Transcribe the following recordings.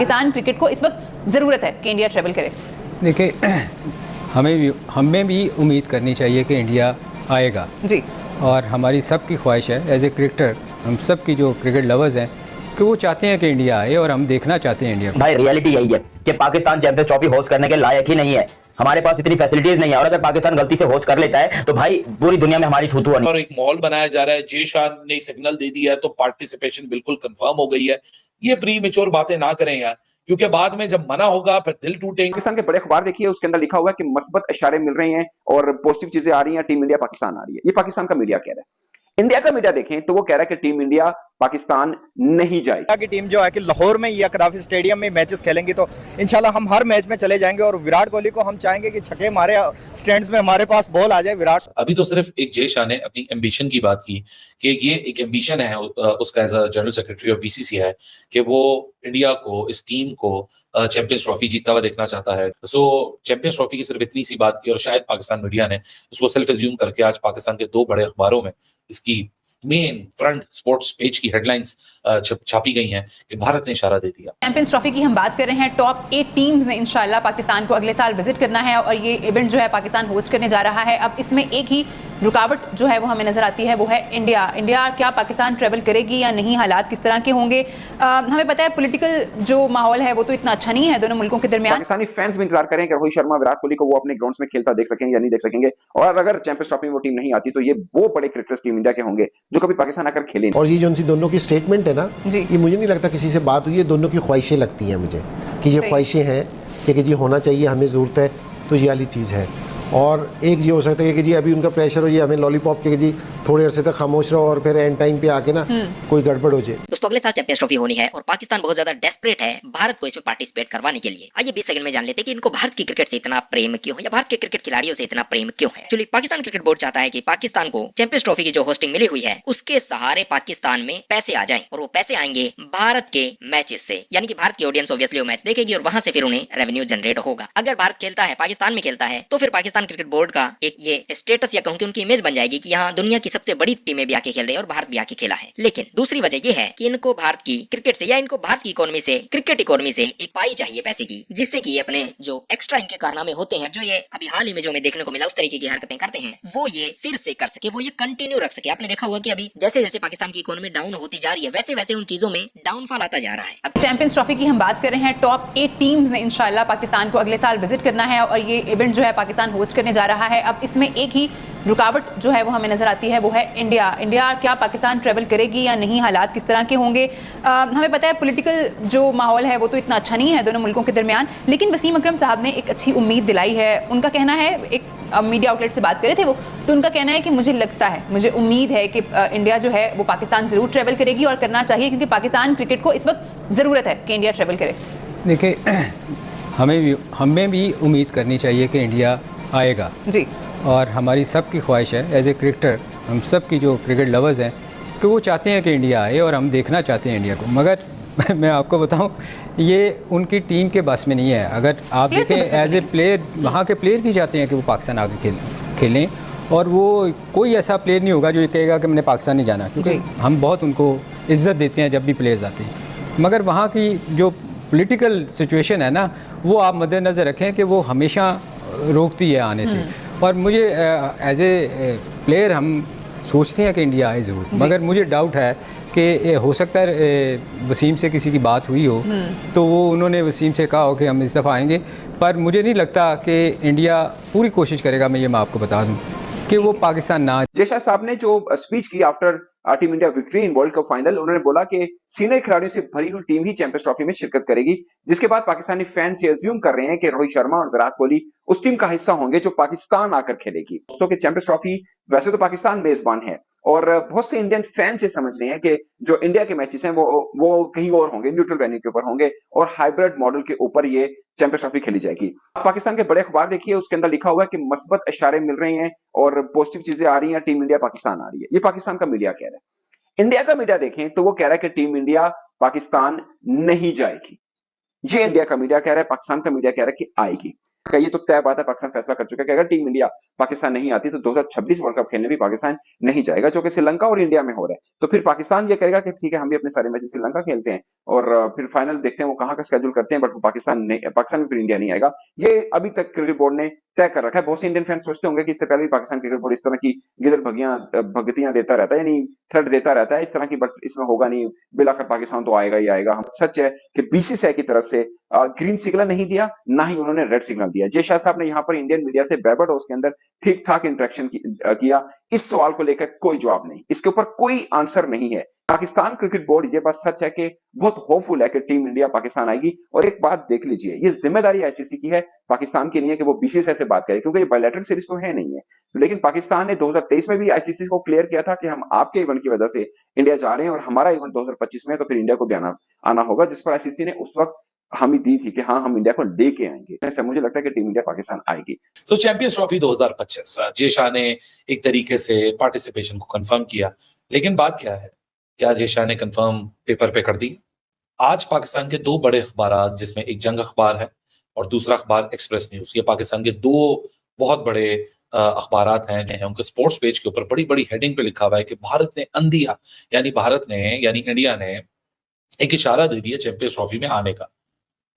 Pakistan cricket को इस वक्त ज़रूरत है कि इंडिया ट्रेवल करे? देखिए, हमें भी उम्मीद करनी चाहिए कि इंडिया आएगा जी, और हमारी सब की ख्वाहिश है एज ए क्रिकेटर, हम सब की जो क्रिकेट लवर्स हैं कि वो चाहते हैं कि इंडिया आए और हम देखना चाहते हैं इंडिया को। भाई रियलिटी यही है कि पाकिस्तान चैंपियंस ट्रॉफी होस्ट करने के लायक ही नहीं है। हमारे पास इतनी फैसिलिटीज नहीं है और अगर पाकिस्तान गलती से होस्ट कर लेता है तो भाई पूरी दुनिया में हमारी थू नहीं। और एक माहौल बनाया जा रहा है, जेशान ने सिग्नल दे दिया है तो पार्टिसिपेशन बिल्कुल कंफर्म हो गई है। ये प्री मेच्योर बातें ना करें यार, क्योंकि बाद में जब मना होगा फिर दिल टूटेंगे। पाकिस्तान के बड़े अखबार देखिए, उसके अंदर लिखा हुआ है कि मस्बत इशारे मिल रहे हैं और पॉजिटिव चीजें आ रही हैं, टीम इंडिया पाकिस्तान आ रही है। ये पाकिस्तान का मीडिया कह रहा है। इंडिया का मीडिया देखें तो वो कह रहा है कि टीम इंडिया पाकिस्तान नहीं जाएगी। इंडिया की टीम जो है कि लाहौर में या कदाफी स्टेडियम में मैचेस खेलेंगी तो इंशाल्लाह हम हर मैच में चले जाएंगे और विराट कोहली को हम चाहेंगे कि छक्के मारे, स्टैंड्स में हमारे पास बॉल आ जाए विराट। अभी तो सिर्फ एक जेशान ने अपनी एम्बिशन की बात की कि ये एक एम्बिशन है उसका as a general secretary of BCCI कि वो इंडिया को, इस टीम को चैंपियंस ट्रॉफी जीतता हुआ देखना चाहता है। सो चैंपियंस ट्रॉफी की सिर्फ इतनी सी बात की और शायद पाकिस्तान मीडिया ने उसको सेल्फ एज्यूम करके आज पाकिस्तान के 2 बड़े अखबारों में इसकी मेन फ्रंट स्पोर्ट्स पेज की हेडलाइंस छापी गई हैं कि भारत ने इशारा दे दिया। चैंपियंस ट्रॉफी की हम बात कर रहे हैं। टॉप 8 टीम्स ने इंशाल्लाह पाकिस्तान को अगले साल विजिट करना है और ये इवेंट जो है पाकिस्तान होस्ट करने जा रहा है। अब इसमें एक ही रुकावट जो है वो हमें नजर आती है, वो है इंडिया। क्या पाकिस्तान ट्रेवल करेगी या नहीं, हालात किस तरह के होंगे? हमें पता है पॉलिटिकल जो माहौल है वो तो इतना अच्छा नहीं है दोनों मुल्कों के दरमियान। पाकिस्तानी फैंस भी इंतजार करें कि रोहित शर्मा, विराट कोहली को वो अपने ग्राउंड्स में खेलता देख सकेंगे या नहीं देख सकेंगे। और अगर चैंपियंस ट्रॉफी में वो टीम नहीं आती तो ये वो बड़े क्रिकेटर्स टीम इंडिया के होंगे जो कभी पाकिस्तान आकर खेले। और ये जो उनकी दोनों की स्टेटमेंट है ना, ये मुझे नहीं लगता किसी से बात हुई है। दोनों की ख्वाहिशें लगती हैं मुझे कि ये ख्वाहिशें हैं कि जी होना चाहिए, हमें ज़रूरत है, तो ये वाली चीज़ है। और एक ये हो सकता है कि जी अभी उनका प्रेशर हो, ये हमें लॉलीपॉप के जी थोड़े अरसे तक खामोश रहो और फिर एंड टाइम पे आके ना कोई गड़बड़ हो जाए। दोस्तों अगले साल चैंपियंस ट्रॉफी होनी है और पाकिस्तान बहुत ज्यादा डेस्परेट है भारत को इसमें पार्टिसिपेट करवाने के लिए। आइए 20 सेकंड में जान लेते हैं कि इनको भारत की क्रिकेट से इतना प्रेम क्यों है या भारत के क्रिकेट खिलाड़ियों से इतना प्रेम क्यों है। एक्चुअली पाकिस्तान क्रिकेट बोर्ड चाहता है कि पाकिस्तान को चैंपियंस ट्रॉफी की जो होस्टिंग मिली हुई है उसके सहारे पाकिस्तान में पैसे आ जाए और वो पैसे आएंगे भारत के मैचेस से, यानी कि भारत की ऑडियंस ऑब्वियसली वो मैच देखेगी और वहां से फिर उन्हें रेवेन्यू जनरेट होगा। अगर भारत खेलता है, पाकिस्तान में खेलता है, तो फिर पाकिस्तान क्रिकेट बोर्ड का एक ये स्टेटस या कहूं कि उनकी इमेज बन जाएगी कि यहाँ दुनिया की सबसे बड़ी टीमें भी आके खेल रही है और भारत भी आके खेला है। लेकिन दूसरी वजह ये है कि इनको भारत की क्रिकेट से या इनको भारत की इकोनॉमी से, क्रिकेट इकोनॉमी से एक पाई चाहिए पैसे की, जिससे कि ये अपने जो एक्स्ट्रा इनके कारनामे होते हैं, जो ये अभी हाल ही में जो हमें देखने को मिला उस तरीके की हरकतें करते हैं, वो ये फिर से कर सके, वो ये कंटिन्यू रख सके। आपने देखा होगा कि अभी जैसे जैसे पाकिस्तान की इकोनॉमी डाउन होती जा रही है वैसे वैसे उन चीजों में डाउनफॉल आता जा रहा है। अब चैंपियंस ट्रॉफी की हम बात कर रहे हैं। टॉप 8 टीम्स ने इंशाल्लाह पाकिस्तान को अगले साल विजिट करना है और ये इवेंट जो है पाकिस्तान होस्ट करने जा रहा है। अब इसमें एक ही रुकावट जो है वो हमें नजर आती है, वो है इंडिया। क्या पाकिस्तान ट्रेवल करेगी या नहीं, हालात किस तरह के होंगे? हमें पता है पॉलिटिकल जो माहौल है वो तो इतना अच्छा नहीं है दोनों मुल्कों के दरमियान, लेकिन वसीम अकरम साहब ने एक अच्छी उम्मीद दिलाई है। उनका कहना है, एक मीडिया आउटलेट से बात करे थे वो, तो उनका कहना है कि मुझे लगता है, मुझे उम्मीद है कि इंडिया जो है वो पाकिस्तान ज़रूर ट्रेवल करेगी और करना चाहिए, क्योंकि पाकिस्तान क्रिकेट को इस वक्त ज़रूरत है कि इंडिया ट्रेवल करे। देखिए, हमें भी उम्मीद करनी चाहिए कि इंडिया आएगा जी, और हमारी सब की ख्वाहिश है एज ए क्रिकेटर, हम सब की जो क्रिकेट लवर्स हैं कि वो चाहते हैं कि इंडिया आए और हम देखना चाहते हैं इंडिया को। मगर मैं आपको बताऊं, ये उनकी टीम के बस में नहीं है। अगर आप देखें एज ए प्लेयर, वहाँ के प्लेयर भी चाहते हैं कि वो पाकिस्तान आके खेलें और वो कोई ऐसा प्लेयर नहीं होगा जो ये कहेगा कि मैंने पाकिस्तान नहीं जाना, क्योंकि हम बहुत उनको इज़्ज़त देते हैं जब भी प्लेयर्स आते हैं। मगर वहाँ की जो पॉलिटिकल सिचुएशन है ना, वो आप मद्देनज़र रखें कि वो हमेशा रोकती है आने से। और मुझे एज ए प्लेयर हम सोचते हैं कि इंडिया आए ज़रूर, मगर मुझे डाउट है कि हो सकता है वसीम से किसी की बात हुई हो तो वो उन्होंने वसीम से कहा हो कि हम इस दफ़ा आएंगे, पर मुझे नहीं लगता कि इंडिया पूरी कोशिश करेगा। मैं आपको बता दूं कि वो पाकिस्तान ना। जेशा साहब ने जो स्पीच की after team India victory in world cup final, उन्होंने बोला कि सीनियर खिलाड़ियों से भरी हुई टीम ही चैंपियंस ट्रॉफी में शिरकत करेगी, जिसके बाद पाकिस्तानी फैंस ये अज्यूम कर रहे हैं कि रोहित शर्मा और विराट कोहली उस टीम का हिस्सा होंगे जो पाकिस्तान आकर खेलेगी। दोस्तों, कि चैंपियंस ट्रॉफी वैसे तो पाकिस्तान मेजबान है और बहुत से इंडियन फैंस ये समझ रहे हैं कि जो इंडिया के मैचेस हैं वो कहीं और होंगे, न्यूट्रल वेन्यू के ऊपर होंगे और हाइब्रिड मॉडल के ऊपर ये चैंपियंस ट्रॉफी खेली जाएगी। पाकिस्तान के बड़े अखबार देखिए, उसके अंदर लिखा हुआ है कि मस्बत इशारे मिल रहे हैं और पॉजिटिव चीजें आ रही हैं, टीम इंडिया पाकिस्तान आ रही है। ये पाकिस्तान का मीडिया कह रहा है। इंडिया का मीडिया देखें तो वो कह रहा है कि टीम इंडिया पाकिस्तान नहीं जाएगी। ये इंडिया का मीडिया कह रहा है, पाकिस्तान का मीडिया कह रहा है कि आएगी। ये तो तय बात है, पाकिस्तान फैसला कर चुका है कि अगर टीम इंडिया पाकिस्तान नहीं आती तो 2026 वर्ल्ड कप खेलने भी पाकिस्तान नहीं जाएगा, जो कि श्रीलंका और इंडिया में हो रहा है। तो फिर पाकिस्तान ये करेगा कि ठीक है हम भी अपने सारे मैच श्रीलंका खेलते हैं और फिर फाइनल देखते हैं वो कहाँ का स्केड्यूल करते हैं, बट वो पाकिस्तान में फिर इंडिया नहीं आएगा। ये अभी तक क्रिकेट बोर्ड ने तय कर रखा है। बहुत से इंडियन फैंस सोचते होंगे कि इससे पहले भी पाकिस्तान क्रिकेट बोर्ड इस तरह की गिदड़ भगतियां देता रहता है, यानी थ्रेट देता रहता है इस तरह की, बट इसमें होगा नहीं, बिलाखिर पाकिस्तान तो आएगा ही आएगा। हम सच है कि बीसीसीआई की तरफ से ग्रीन सिग्नल नहीं दिया, ना ही उन्होंने रेड सिग्नल दिया। जय शाह साहब ने यहाँ पर इंडियन मीडिया से बारबाडोस के अंदर ठीक ठाक इंटरेक्शन किया। इस सवाल को लेकर कोई जवाब नहीं, इसके ऊपर कोई आंसर नहीं है। पाकिस्तान क्रिकेट बोर्ड ये बात सच है कि बहुत होपफुल है कि टीम इंडिया पाकिस्तान आएगी। और एक बात देख लीजिए, ये जिम्मेदारी आईसीसी की है पाकिस्तान के लिए कि वो बीसीसीआई से बात करे, क्योंकि ये बायलैटरल सीरीज तो है नहीं है। लेकिन पाकिस्तान ने 2023 में भी आईसीसी को क्लियर किया था कि हम आपके इवेंट की वजह से इंडिया जा रहे हैं और हमारा इवेंट 2025 में, तो फिर इंडिया को भी आना होगा, जिस पर आईसीसी ने उस वक्त हमें दी थी कि हाँ हम इंडिया को लेके आएंगे। ऐसा मुझे लगता है कि टीम इंडिया पाकिस्तान आएगी। तो चैंपियंस ट्रॉफी 2025 जय शाह ने एक तरीके से पार्टिसिपेशन को कंफर्म किया, लेकिन बात क्या है, क्या जय शाह ने कंफर्म पेपर पे कर दी? आज पाकिस्तान के दो बड़े अखबार, जिसमें एक जंग अखबार है और दूसरा अखबार एक्सप्रेस न्यूज, ये पाकिस्तान के दो बहुत बड़े अखबारात हैं। उनके स्पोर्ट्स पेज के ऊपर बड़ी बड़ी हेडिंग पे लिखा हुआ है कि भारत ने अंदिया, यानी इंडिया ने एक इशारा दे दिया चैंपियंस ट्रॉफी में आने का।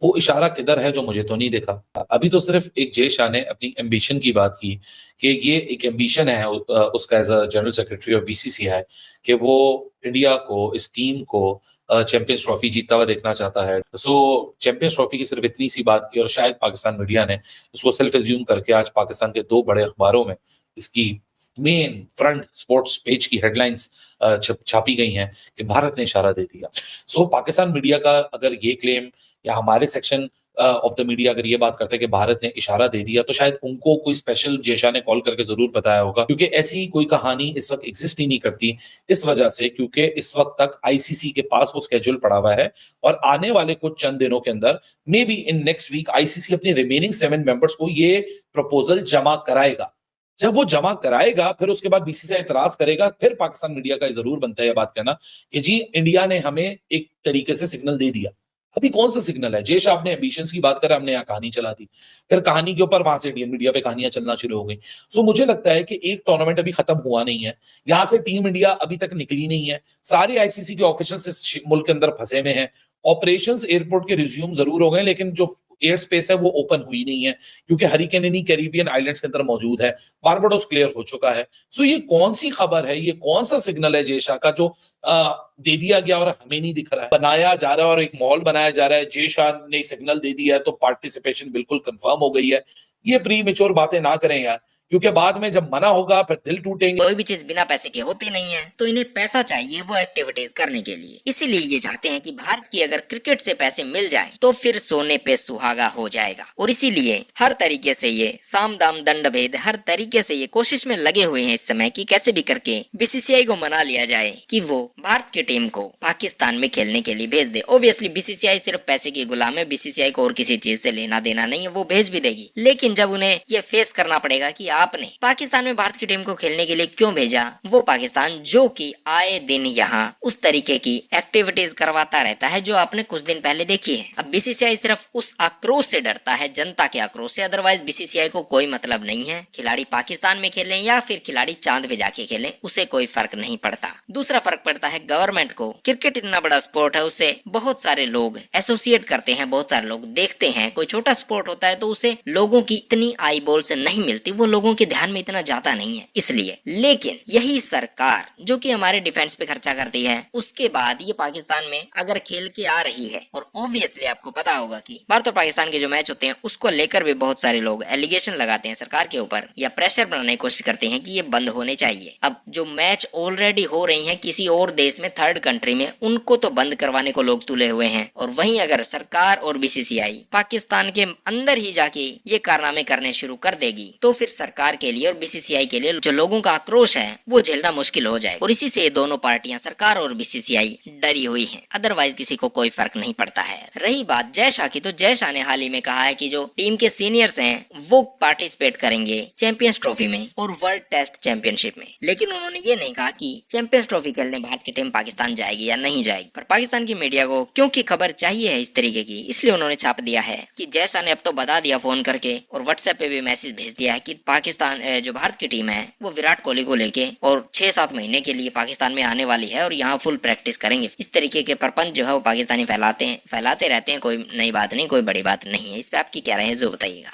वो इशारा किधर है जो मुझे तो नहीं देखा। अभी तो सिर्फ एक जय शाह ने अपनी एम्बिशन की बात की कि ये एक एम्बिशन है उसका as a general secretary of BCCI कि वो इंडिया को, इस टीम को चैंपियंस ट्रॉफी जीतता हुआ देखना चाहता है। सो चैंपियंस ट्रॉफी की सिर्फ इतनी सी बात की और शायद पाकिस्तान मीडिया ने उसको सेल्फ एज्यूम करके आज पाकिस्तान के दो बड़े अखबारों में इसकी मेन फ्रंट स्पोर्ट्स पेज की हेडलाइंस छापी गई हैं कि भारत ने इशारा दे दिया। सो पाकिस्तान मीडिया का अगर ये क्लेम या हमारे सेक्शन ऑफ द मीडिया अगर ये बात करते हैं कि भारत ने इशारा दे दिया, तो शायद उनको कोई स्पेशल जय शाह ने कॉल करके जरूर बताया होगा, क्योंकि ऐसी कोई कहानी इस वक्त एग्जिस्ट ही नहीं करती। इस वजह से क्योंकि इस वक्त तक आईसीसी के पास वो स्केड्यूल पड़ा हुआ है और आने वाले कुछ चंद दिनों के अंदर, maybe in next week, ICC अपने रिमेनिंग 7 मेंबर्स को ये प्रपोजल जमा कराएगा। जब वो जमा कराएगा फिर उसके बाद बीसीसीआई इतराज करेगा, फिर पाकिस्तान मीडिया का जरूर बनता है ये बात कहना कि जी इंडिया ने हमें एक तरीके से सिग्नल दे दिया। अभी कौन सा सिग्नल है? जय शाह अपने एम्बिशंस की बात करें, हमने यहाँ कहानी चला दी, फिर कहानी के ऊपर वहां से इंडियन मीडिया पे कहानियां चलना शुरू हो गई। सो मुझे लगता है कि एक टूर्नामेंट अभी खत्म हुआ नहीं है, यहाँ से टीम इंडिया अभी तक निकली नहीं है। सारे आईसीसी के ऑफिशियल्स इस मुल्क के अंदर फंसे हुए हैं। ऑपरेशंस एयरपोर्ट के रिज्यूम जरूर हो गए, लेकिन जो एयर स्पेस है वो ओपन हुई नहीं है, क्योंकि हरिकेन इन्हीं कैरिबियन आइलैंड्स के अंदर मौजूद है। बारबाडोस क्लियर हो चुका है। सो ये कौन सी खबर है, ये कौन सा सिग्नल है जय शाह का जो दे दिया गया और हमें नहीं दिख रहा है? बनाया जा रहा है और एक माहौल बनाया जा रहा है, जय शाह ने सिग्नल दे दिया है तो पार्टिसिपेशन बिल्कुल कंफर्म हो गई है। ये प्री मेच्योर बातें ना करें यार, क्योंकि बाद में जब मना होगा फिर दिल टूटेंगे। कोई भी चीज बिना पैसे के होती नहीं है, तो इन्हें पैसा चाहिए वो एक्टिविटीज करने के लिए। इसीलिए ये चाहते हैं कि भारत की अगर क्रिकेट से पैसे मिल जाएं, तो फिर सोने पे सुहागा हो जाएगा। और इसीलिए हर तरीके से ये साम दाम दंड भेद, हर तरीके से ये कोशिश में लगे हुए हैं इस समय कि कैसे भी करके बीसीसीआई को मना लिया जाए कि वो भारत की टीम को पाकिस्तान में खेलने के लिए भेज दे। ऑब्वियसली बीसीसीआई सिर्फ पैसे की गुलाम है, बीसीसीआई को और किसी चीज से लेना देना नहीं है, वो भेज भी देगी। लेकिन जब उन्हें ये फेस करना पड़ेगा कि आपने पाकिस्तान में भारत की टीम को खेलने के लिए क्यों भेजा, वो पाकिस्तान जो कि आए दिन यहाँ उस तरीके की एक्टिविटीज करवाता रहता है जो आपने कुछ दिन पहले देखी है। अब बीसीसीआई सिर्फ उस आक्रोश से डरता है, जनता के आक्रोश से, अदरवाइज बीसीसीआई को कोई मतलब नहीं है। खिलाड़ी पाकिस्तान में खेलें या फिर खिलाड़ी चांद पे जाके खेलें, उसे कोई फर्क नहीं पड़ता। दूसरा फर्क पड़ता है गवर्नमेंट को। क्रिकेट इतना बड़ा स्पोर्ट है, उसे बहुत सारे लोग एसोसिएट करते हैं, बहुत सारे लोग देखते हैं। कोई छोटा स्पोर्ट होता है तो उसे लोगों की इतनी आई बॉल से नहीं मिलती, वो लोगों के ध्यान में इतना जाता नहीं है इसलिए। लेकिन यही सरकार जो कि हमारे डिफेंस पे खर्चा करती है, उसके बाद ये पाकिस्तान में अगर खेल के आ रही है, और ऑब्वियसली आपको पता होगा कि भारत और पाकिस्तान के जो मैच होते हैं उसको लेकर भी बहुत सारे लोग एलिगेशन लगाते हैं सरकार के ऊपर या प्रेशर बनाने की कोशिश करते हैं कि ये बंद होने चाहिए। अब जो मैच ऑलरेडी हो रही है किसी और देश में, थर्ड कंट्री में, उनको तो बंद करवाने को लोग तुले हुए हैं। और वहीं अगर सरकार और बीसीसीआई पाकिस्तान के अंदर ही जाके ये कारनामे करने शुरू कर देगी, तो फिर सरकार सरकार के लिए और बीसीसीआई के लिए जो लोगों का आक्रोश है वो झेलना मुश्किल हो जाए, और इसी से दोनों पार्टियां, सरकार और बीसीसीआई, डरी हुई हैं। अदरवाइज किसी को कोई फर्क नहीं पड़ता है। रही बात जय शाह की, तो जय शाह ने हाल ही में कहा है कि जो टीम के सीनियर्स हैं वो पार्टिसिपेट करेंगे चैंपियंस ट्रॉफी में और वर्ल्ड टेस्ट चैंपियनशिप में, लेकिन उन्होंने ये नहीं कहा कि चैंपियंस ट्रॉफी खेलने भारत की टीम पाकिस्तान जाएगी या नहीं जाएगी। पर पाकिस्तान की मीडिया को क्योंकि खबर चाहिए है इस तरीके की, इसलिए उन्होंने छाप दिया है कि जय शाह ने अब तो बता दिया फोन करके और व्हाट्सएप पे भी मैसेज भेज दिया है कि पाकिस्तान जो भारत की टीम है वो विराट कोहली को लेके और 6-7 महीने के लिए पाकिस्तान में आने वाली है और यहाँ फुल प्रैक्टिस करेंगे। इस तरीके के प्रपंच जो है वो पाकिस्तानी फैलाते रहते हैं। कोई नई बात नहीं, कोई बड़ी बात नहीं है। इस पे आपकी क्या राय है, जो बताइएगा।